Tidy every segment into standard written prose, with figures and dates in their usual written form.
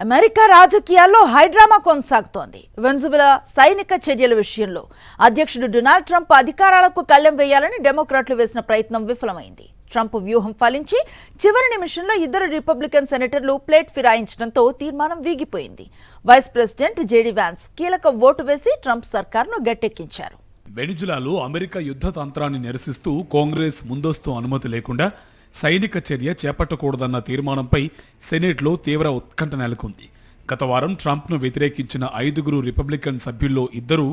America రాజకీయాల్లో high drama కొనసాగుతోంది. వెనజువెలా సైనిక చర్యల విషయంలో అధ్యక్షుడు డొనాల్డ్ ట్రంప్ అధికారాలకు కళ్లెం వేయాలని డెమోక్రాట్లు వేసిన ప్రయత్నం విఫలమైంది. ట్రంప్ వ్యూహం ఫలించి చివరి నిమిషంలో ఇద్దరు రిపబ్లికన్ సెనేటర్లు ప్లేట్ ఫిరాయించడంతో తీర్మానం వీగిపోయింది. వైస్ ప్రెసిడెంట్ జేడీ వ్యాన్స్ కీలక ఓటు వేసి ట్రంప్ సర్కార్ను గట్టెక్కించారు. వెనిజులాలో అమెరికా యుద్ధ తంత్రాన్ని నిరసిస్తూ కాంగ్రెస్ ముందస్తు అనుమతి లేకుండా సైనిక చర్య చేపట్టకూడదన్న తీర్మానంపై సెనేట్లో తీవ్ర ఉత్కంఠ నెలకొంది. గత వారం ట్రంప్ను వ్యతిరేకించిన 5 రిపబ్లికన్ సభ్యుల్లో 2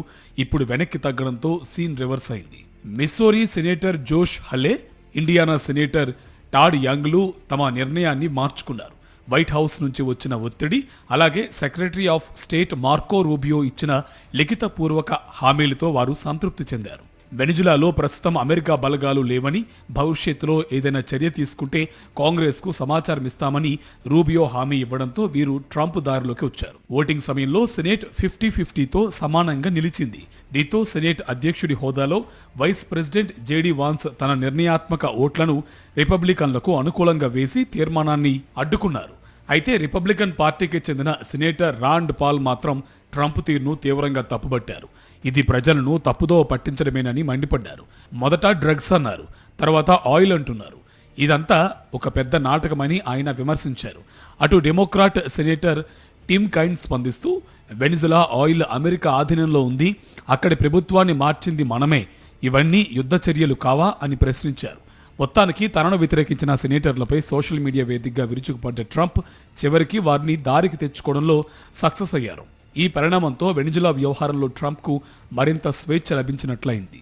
ఇప్పుడు వెనక్కి తగ్గడంతో సీన్ రివర్స్ అయింది. మిస్సోరీ సెనేటర్ జోష్ హల్లే, ఇండియానా సెనేటర్ టాడ్ యంగ్లు తమ నిర్ణయాన్ని మార్చుకున్నారు. వైట్ హౌస్ నుంచి వచ్చిన ఒత్తిడి, అలాగే secretary of state Marco Rubio ఇచ్చిన లిఖితపూర్వక హామీలతో వారు సంతృప్తి చెందారు. వెనిజులాలో ప్రస్తుతం అమెరికా బలగాలు లేవని, భవిష్యత్తులో ఏదైనా చర్య తీసుకుంటే కాంగ్రెస్కు సమాచారం ఇస్తామని రూబియో హామీ ఇవ్వడంతో వీరు ట్రంప్ దారిలోకి వచ్చారు. ఓటింగ్ సమయంలో సెనేట్ 50-50తో సమానంగా నిలిచింది. దీంతో సెనేట్ అధ్యక్షుడి హోదాలో వైస్ ప్రెసిడెంట్ జేడీ వాన్స్ తన నిర్ణయాత్మక ఓట్లను రిపబ్లికన్లకు అనుకూలంగా వేసి తీర్మానాన్ని అడ్డుకున్నారు. అయితే రిపబ్లికన్ పార్టీకి చెందిన సెనేటర్ రాండ్ పాల్ మాత్రం ట్రంప్ తీరును తీవ్రంగా తప్పుబట్టారు. ఇది ప్రజలను తప్పుదో పట్టించడమేనని మండిపడ్డారు. మొదట డ్రగ్స్ అన్నారు, తర్వాత ఆయిల్ అంటున్నారు. ఇదంతా ఒక పెద్ద నాటకమని ఆయన విమర్శించారు. అటు డెమోక్రాట్ సెనేటర్ టిమ్ కైన్ స్పందిస్తూ, వెనిజులా ఆయిల్ అమెరికా ఆధీనంలో ఉంది, అక్కడి ప్రభుత్వాన్ని మార్చింది మనమే, ఇవన్నీ యుద్ధ చర్యలు కావా అని ప్రశ్నించారు. మొత్తానికి తనను వ్యతిరేకించిన సెనేటర్లపై సోషల్ మీడియా వేదికగా విరుచుకుపడ్డ ట్రంప్ చివరికి వారిని దారికి తెచ్చుకోవడంలో సక్సెస్ అయ్యారు. ఈ పరిణామంతో వెనిజులా వ్యవహారంలో ట్రంప్కు మరింత స్వేచ్ఛ లభించినట్లయింది.